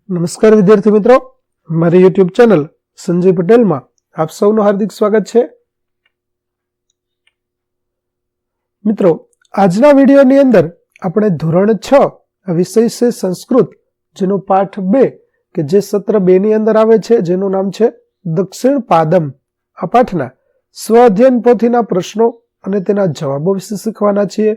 નમસ્કાર વિદ્યાર્થી મિત્રો, મારી યુટ્યુબ ચેનલ સંજય પટેલમાં આપ સૌનું હાર્દિક સ્વાગત છે. મિત્રો, આજના વિડીયોની અંદર આપણે ધોરણ 6 વિષય છે સંસ્કૃત, જેનો પાઠ 2 કે જે સત્ર 2 ની અંદર આવે છે, જેનું નામ છે દક્ષિણ પાદમ. આ પાઠના સ્વ અધ્યયન પોથીના પ્રશ્નો અને તેના જવાબો વિશે શીખવાના છીએ.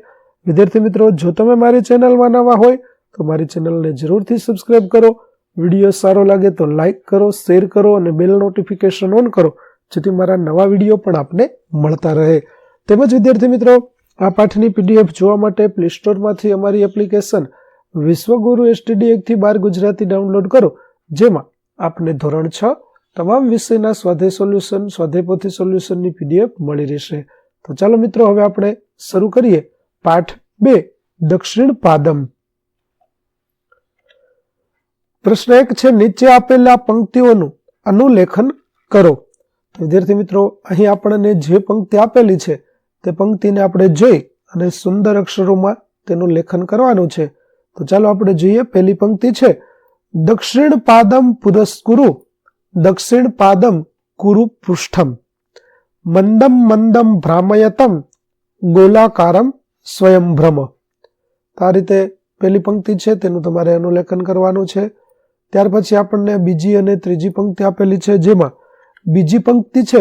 વિદ્યાર્થી મિત્રો, જો તમે મારી ચેનલમાં નવા હોય તો મારી ચેનલને જરૂરથી સબસ્ક્રાઇબ કરો. વિડીયો સારો લાગે તો લાઇક કરો, શેર કરો અને બેલ નોટિફિકેશન ઓન કરો, જેથી મારા નવા વિડીયો પણ આપને મળતા રહે. તેમજ વિદ્યાર્થી મિત્રો, આ પાઠની પીડીએફ જોવા માટે પ્લે સ્ટોરમાંથી અમારી એપ્લિકેશન વિશ્વગુરુ STD 1 થી 12 ગુજરાતી ડાઉનલોડ કરો, જેમાં આપને ધોરણ 6 તમામ વિષયના સ્વાધ્યાય સોલ્યુશન, સ્વાધ્યાય પોથી સોલ્યુશનની પીડીએફ મળી રહેશે. તો ચાલો મિત્રો, હવે આપણે શરૂ કરીએ પાઠ 2 દક્ષિણ પાદમ. પ્રશ્ન 1 છે, નીચે આપેલા પંક્તિઓનું અનુલેખન કરો. તો વિદ્યાર્થી મિત્રો, અહીં આપણને જે પંક્તિ આપેલી છે તે પંક્તિને આપણે જોઈ અને સુંદર અક્ષરોમાં તેનું લેખન કરવાનું છે. તો ચાલો આપણે જોઈએ. પહેલી પંક્તિ છે, દક્ષિણ પાદમ પુરસ્કુરુ, દક્ષિણ પાદમ કુરુ પૃષ્ઠમ, મંદમ મંદમ ભ્રામયતમ, ગોલાકારમ સ્વયંભ્રમ. આ રીતે પહેલી પંક્તિ છે, તેનું તમારે અનુલેખન કરવાનું છે. ત્યાર પછી આપણને બીજી અને ત્રીજી પંક્તિ આપેલી છે, જેમાં બીજી પંક્તિ છે,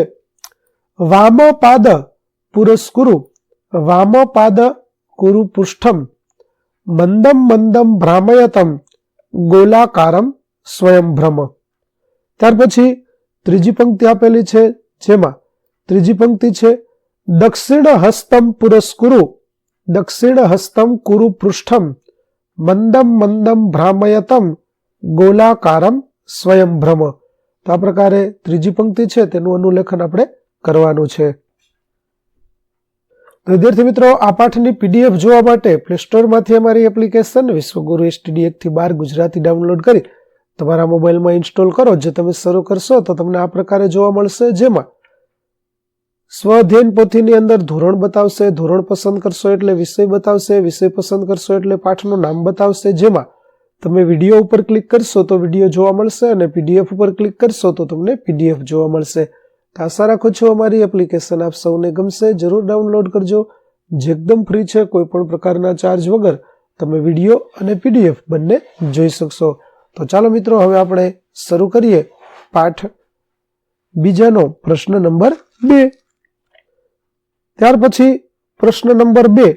વામ પાદ પુરસ્કુરુ, વામ પાદ કુરુ પૃષ્ઠમ, મંદમ મંદમ ભ્રામયતમ, ગોલાકારમ સ્વયંભ્રમ. ત્યાર પછી ત્રીજી પંક્તિ આપેલી છે, જેમાં ત્રીજી પંક્તિ છે, દક્ષિણ હસ્તમ પુરસ્કુરુ, દક્ષિણ હસ્તમ કુરુ પૃષ્ઠમ, મંદમ મંદમ ભ્રામયતમ, ગોલાકારમ સ્વયંભ્રમ. તો આ પ્રકારે ત્રીજી પંક્તિ છે, તેનું અનુલેખન આપણે કરવાનું છે. તો વિદ્યાર્થી મિત્રો, આ પાઠની પીડીએફ જોવા માટે પ્લે સ્ટોરમાંથી અમારી એપ્લિકેશન વિશ્વગુરુ STD 1 થી 12 ગુજરાતી ડાઉનલોડ કરી તમારા મોબાઈલમાં ઇન્સ્ટોલ કરો. જે તમે શરૂ કરશો તો તમને આ પ્રકારે જોવા મળશે, જેમાં સ્વ અધ્યયન પોથીની અંદર ધોરણ બતાવશે, ધોરણ પસંદ કરશો એટલે વિષય બતાવશે, વિષય પસંદ કરશો એટલે પાઠનું નામ બતાવશે. જેમાં તમે વિડીયો ઉપર ક્લિક કરશો તો વિડીયો જોવા મળશે અને પીડીએફ ઉપર ક્લિક કરશો તો તમને પીડીએફ જોવા મળશે. આશા રાખું છું અમારી એપ્લિકેશન આપ સૌને ગમશે. જરૂર ડાઉનલોડ કરજો, જે એકદમ ફ્રી છે. કોઈ પણ પ્રકારના ચાર્જ વગર તમે વિડીયો અને પીડીએફ બંને જોઈ શકશો. તો ચાલો મિત્રો, હવે આપણે શરૂ કરીએ પાઠ બીજાનો પ્રશ્ન નંબર 2. ત્યાર પછી પ્રશ્ન નંબર 2,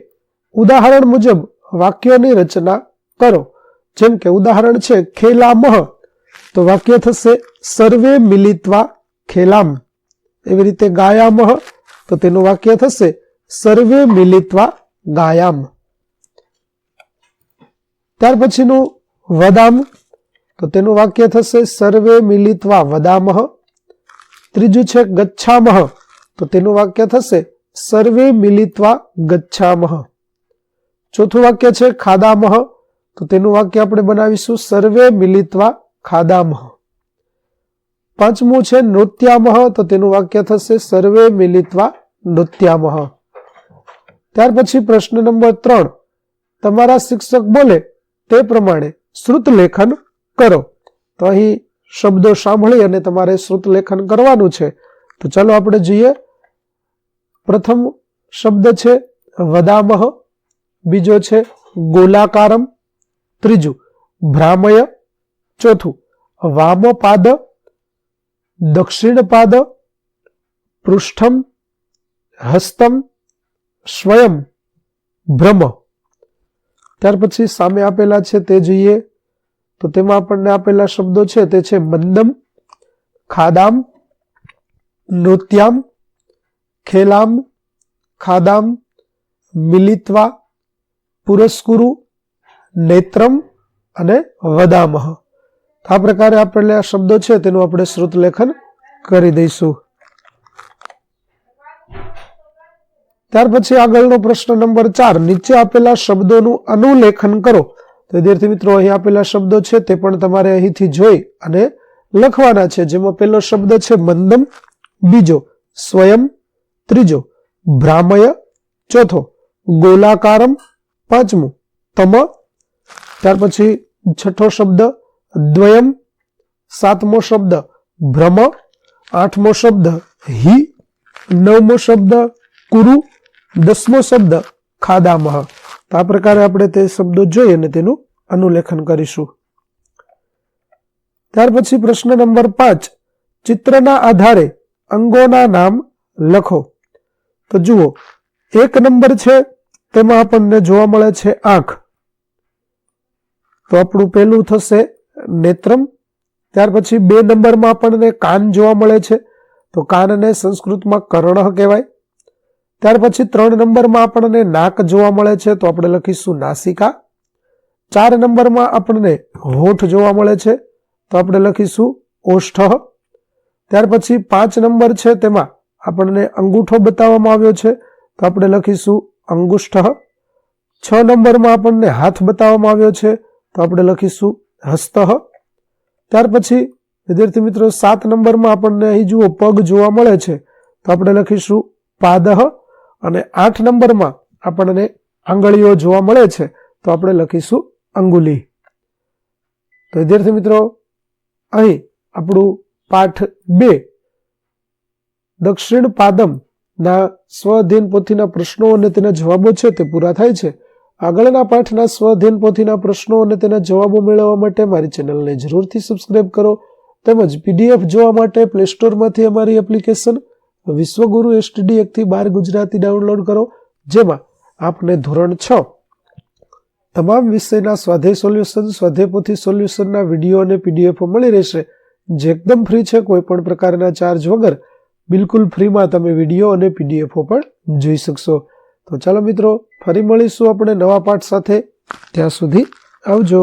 ઉદાહરણ મુજબ વાક્યોની રચના કરો. જેમ કે ઉદાહરણ છે, ખેલામહ, તો વાક્ય થશે સર્વે મિલિત્વા ખેલામ. એવી રીતે ગાયામહ, તો તેનું વાક્ય થશે સર્વે મિલિત્વા ગાયામ. ત્યાર પછીનું વદામ, તો તેનું વાક્ય થશે સર્વે મિલિત્વા વદામહ. ત્રીજું છે ગચ્છામહ, તો તેનું વાક્ય થશે સર્વે મિલિત્વા ગચ્છામહ. ચોથું વાક્ય છે ખાદામહ, તો તેનું વાક્ય આપણે બનાવીશું સર્વે મિલિત્વા ખાદામહ. પાંચમું છે નૃત્યામહ, તો તેનું વાક્ય થશે સર્વે મિલિત્વા નૃત્યામહ. ત્યાર પછી પ્રશ્ન નંબર 3, તમારા શિક્ષક બોલે તે પ્રમાણે શ્રુત લેખન કરો. તો અહીં શબ્દો સાંભળી અને તમારે શ્રુત લેખન કરવાનું છે. તો ચાલો આપણે જોઈએ. પ્રથમ શબ્દ છે વદામહ, બીજો છે ગોલાકારમ, ત્રીજું ભ્રામય, ચોથું વામપાદ, દક્ષિણ પાદ, પૃષ્ઠમ, હસ્તમ, સ્વયં ભ્રમ. ત્યાર પછી સામે આપેલા છે તે જોઈએ. તો તેમાં આપણને આપેલા શબ્દો છે તે છે મંદમ, ખાદામ, નૃત્યામ, ખેલામ, ખાદામ, મિલિત્વા, પુરસ્કુરુ, નેત્રમ અને વદામહ. આ પ્રકારે આપેલા શબ્દો છે તેનું આપણે શ્રુત લેખન કરી દઈશું. ત્યાર પછી આગળનો પ્રશ્ન નંબર 4, નીચે આપેલા શબ્દોનું અનુલેખન કરો. તો વિદ્યાર્થી મિત્રો, અહીં આપેલા શબ્દો છે તે પણ તમારે અહીંથી જોઈ અને લખવાના છે. જેમાં પહેલો શબ્દ છે મંદમ, બીજો સ્વયં, ત્રીજો ભ્રામય, ચોથો ગોલાકારમ, પાંચમું તમ. ત્યાર પછી છઠ્ઠો શબ્દ દ્વયમ, 7મો શબ્દ ભ્રમ, 8મો શબ્દ હિ, 9મો શબ્દ કુરુ, 10મો શબ્દ ખાદામહ. તો આ પ્રકારે આપણે તે શબ્દો જોઈ અને તેનું અનુલેખન કરીશું. ત્યાર પછી પ્રશ્ન નંબર 5, ચિત્રના આધારે અંગોના નામ લખો. તો જુઓ, 1 નંબર છે તેમાં આપણને જોવા મળે છે આંખ, તો આપણું પહેલું થશે નેત્રમ. ત્યાર પછી 2 નંબરમાં આપણને કાન જોવા મળે છે, તો કાનને સંસ્કૃતમાં કર્ણઃ કહેવાય. ત્યાર પછી 3 નંબરમાં આપણને નાક જોવા મળે છે, તો આપણે લખીશું નાસિકા. 4 નંબરમાં આપણને હોઠ જોવા મળે છે, તો આપણે લખીશું ઓષ્ઠઃ. ત્યાર પછી 5 નંબર છે તેમાં આપણને અંગૂઠો બતાવવામાં આવ્યો છે, તો આપણે લખીશું અંગુષ્ઠઃ. 6 નંબરમાં આપણને હાથ બતાવવામાં આવ્યો છે, તો આપણે લખીશું હસ્તઃ. ત્યાર પછી વિદ્યાર્થી મિત્રો 7 નંબરમાં આપણને અહીં જુઓ પગ જોવા મળે છે, તો આપણે લખીશું પાદઃ. અને 8 નંબરમાં આપણને આંગળીઓ જોવા મળે છે, તો આપણે લખીશું અંગુલી. તો વિદ્યાર્થી મિત્રો અહીં આપણું પાઠ 2 દક્ષિણ પાદમ ના સ્વઅધ્યયન પોથીના પ્રશ્નો અને તેના જવાબો છે તે પૂરા થાય છે. આગળના પાઠના સ્વઅધ્યયન પોથીના પ્રશ્નો અને તેના જવાબો મેળવવા માટે મારી ચેનલને જરૂરથી સબસ્ક્રાઇબ કરો, તેમજ PDF જોવા માટે પ્લે સ્ટોરમાંથી અમારી એપ્લિકેશન વિશ્વગુરુ STD 1 થી 12 ગુજરાતી ડાઉનલોડ કરો, જેમાં આપને ધોરણ 6 તમામ વિષયના સ્વાધ્યાય સોલ્યુશન, સ્વાધ્યાય પોથી સોલ્યુશનના વિડીયો અને PDF મળી રહેશે, જે એકદમ ફ્રી છે. કોઈ પણ પ્રકારના ચાર્જ વગર બિલકુલ ફ્રીમાં તમે વિડીયો અને PDF પણ જોઈ શકશો. તો ચાલો મિત્રો, ફરી મળીશું આપણે નવા પાઠ સાથે. ત્યાં સુધી આવજો.